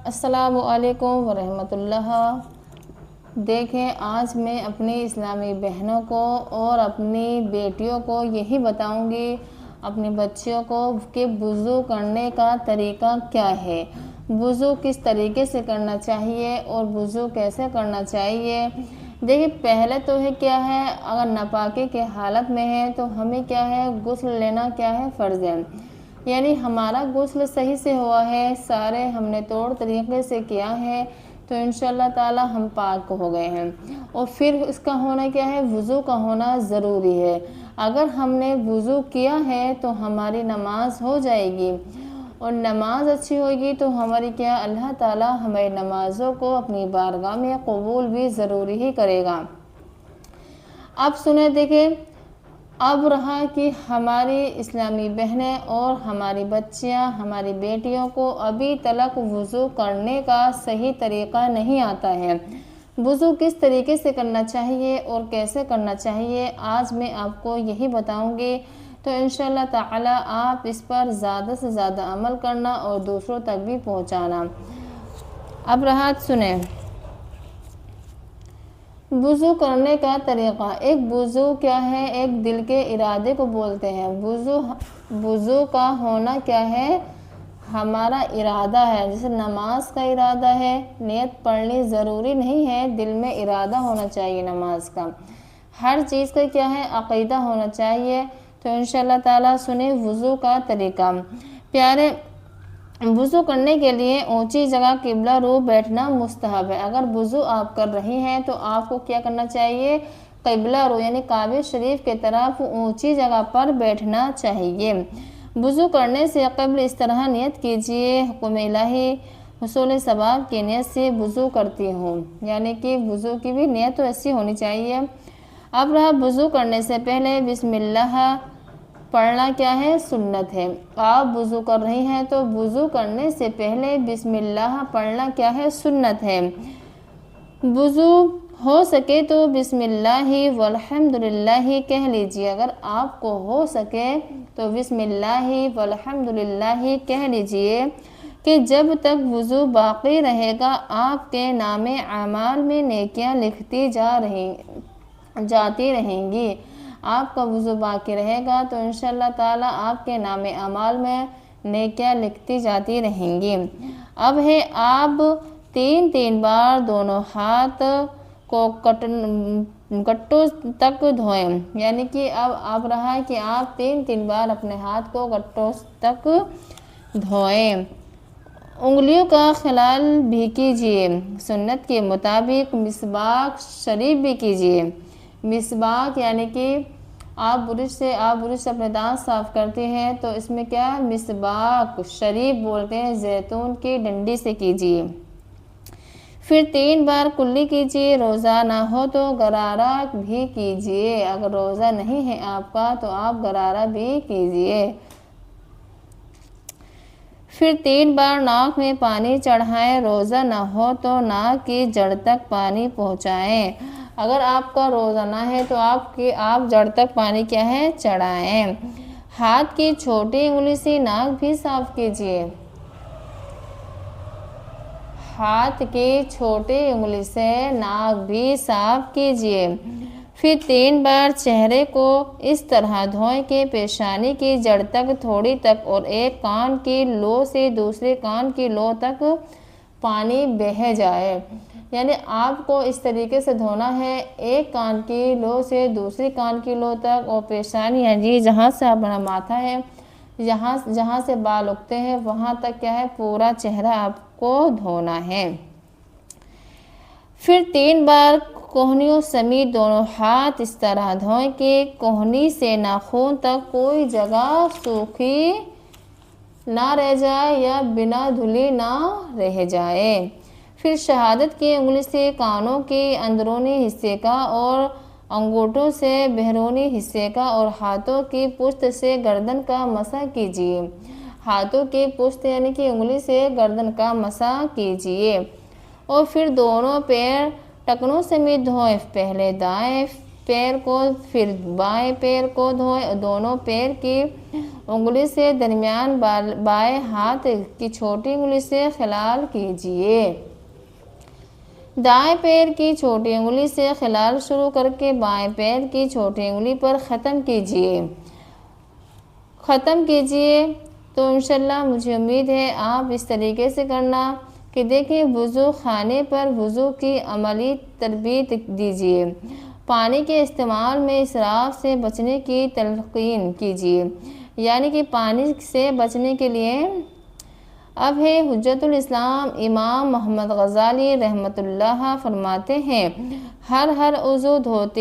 अस्सलामु अलैकुम वरहमतुल्लाह। देखें, आज मैं अपनी इस्लामी बहनों को और अपनी बेटियों को यही बताऊंगी, अपनी बच्चियों को, कि वुज़ू करने का तरीका क्या है, वुज़ू किस तरीके से करना चाहिए और वुज़ू कैसे करना चाहिए। देखिए, पहले तो है क्या है, अगर नापाकी के हालत में है तो हमें क्या है, गुस्ल लेना क्या है, फ़र्ज़ है। यानी हमारा गुस्ल सही से हुआ है, सारे हमने तौर तरीके से किया है, तो इंशाल्लाह ताला हम पाक हो गए हैं। और फिर इसका होना क्या है, वुज़ू का होना ज़रूरी है। अगर हमने वुज़ू किया है तो हमारी नमाज हो जाएगी, और नमाज अच्छी होगी तो हमारी क्या, अल्लाह ताला हमारी नमाज़ों को अपनी बारगाह में कबूल भी ज़रूरी ही करेगा। अब सुने, देखें, अब रहा कि हमारी इस्लामी बहनें और हमारी बच्चियां, हमारी बेटियों को अभी तक वुज़ू करने का सही तरीका नहीं आता है। वुज़ू किस तरीके से करना चाहिए और कैसे करना चाहिए, आज मैं आपको यही बताऊंगी। तो इंशाल्लाह ताला आप इस पर ज़्यादा से ज़्यादा अमल करना और दूसरों तक भी पहुंचाना। अब रहा, सुने, वुज़ू करने का तरीक़ा। एक वुज़ू क्या है, एक दिल के इरादे को बोलते हैं। वुज़ू का होना क्या है, हमारा इरादा है। जैसे नमाज का इरादा है, नियत पढ़नी ज़रूरी नहीं है, दिल में इरादा होना चाहिए नमाज का। हर चीज़ का क्या है, अक़ीदा होना चाहिए। तो इंशाल्लाह ताला सुने वुज़ू का तरीका। प्यारे, वुज़ू करने के लिए ऊंची जगह किबला रू बैठना मुस्तहब है। अगर वुज़ू आप कर रही हैं तो आपको क्या करना चाहिए, किबला रू यानी काबे शरीफ के तरफ ऊंची जगह पर बैठना चाहिए। वुज़ू करने से कबल इस तरह नियत कीजिए, हुक्म इलाही हुसूल सवाब की नियत से वुज़ू करती हूँ, यानी कि वुज़ू की भी नियत तो ऐसी होनी चाहिए। अब रहा, वुज़ू करने से पहले बिस्मिल्लाह पढ़ना क्या है, सुन्नत है। आप वुज़ू कर रही हैं तो वुज़ू करने से पहले बिस्मिल्लाह पढ़ना क्या है, सुन्नत है। वुज़ू हो सके तो बिस्मिल्लाहि वल्हम्दुलिल्लाहि कह लीजिए। अगर आपको हो सके तो बिस्मिल्लाहि वल्हम्दुलिल्लाहि कह लीजिए, कि जब तक वुज़ू बाकी रहेगा आपके नामे आमाल में नेकियां लिखती जाती रहेंगी। आपका वुज़ू बाकी रहेगा तो इंशाल्लाह ताला आपके नामे अमाल में नेकियां लिखती जाती रहेंगी। अब है, आप 3 बार दोनों हाथ को गट्टों तक धोएं, यानी कि अब आप रहा कि आप 3 बार अपने हाथ को गट्टों तक धोएं। उंगलियों का खिलाल भी कीजिए, सुन्नत के मुताबिक मिसबाक शरीफ भी कीजिए। मिसबाक यानी कि आप बुरुश से अपने दांत साफ़ करते हैं तो इसमें क्या, मिसबाक शरीफ बोलते हैं, जैतून की डंडी से कीजिए। फिर 3 बार कुल्ली कीजिए। रोज़ा ना हो तो गरारा भी कीजिए। अगर रोज़ा नहीं है आपका तो आप गरारा भी कीजिए। फिर 3 बार नाक में पानी चढ़ाएं। रोज़ा ना हो तो नाक की जड़ तक पानी पहुँचाएं। अगर आपका रोज़ा ना है तो आप जड़ तक पानी क्या है, चढ़ाएं। हाथ की छोटी उंगली से नाक भी साफ कीजिए। हाथ की छोटी उंगली से नाक भी साफ कीजिए। फिर 3 बार चेहरे को इस तरह धोएं कि पेशानी की जड़ तक थोड़ी तक और एक कान की लो से दूसरे कान की लो तक पानी बह जाए। यानी आपको इस तरीके से धोना है, एक कान की लो से दूसरी कान की लो तक, और पेशानी यानी जहाँ से अपना माथा है, जहाँ से बाल उगते हैं वहाँ तक क्या है, पूरा चेहरा आपको धोना है। फिर 3 बार कोहनियों समेत दोनों हाथ इस तरह धोएं कि कोहनी से नाखून तक कोई जगह सूखी ना रह जाए या बिना धुली ना रह जाए। फिर शहादत की उंगली से कानों के अंदरूनी हिस्से का और अंगूठों से बैरूनी हिस्से का और हाथों की पुष्ट से गर्दन का मसा कीजिए। हाथों की पुष्ट यानी कि उंगली से गर्दन का मसा कीजिए। और फिर दोनों पैर टखनों समेत धोएं, पहले दाएं पैर को, फिर बाएं पैर को धोएं और दोनों पैर की उंगली से दरमियान बाएं हाथ की छोटी उंगली से खिलाल कीजिए। दाएं पैर की छोटी उंगली से खिलाल शुरू करके बाएं पैर की छोटी उंगली पर ख़त्म कीजिए। तो इंशाल्लाह मुझे उम्मीद है आप इस तरीके से करना कि देखिए वुज़ू खाने पर वुज़ू की अमली तरबियत दीजिए। पानी के इस्तेमाल में इसराफ से बचने की तलक़ीन कीजिए, यानी कि पानी से बचने के लिए अब है हुज्जतुल इस्लाम इमाम मोहम्मद ग़ज़ाली रहमतुल्लाह फरमाते हैं, हर उज़ू धोते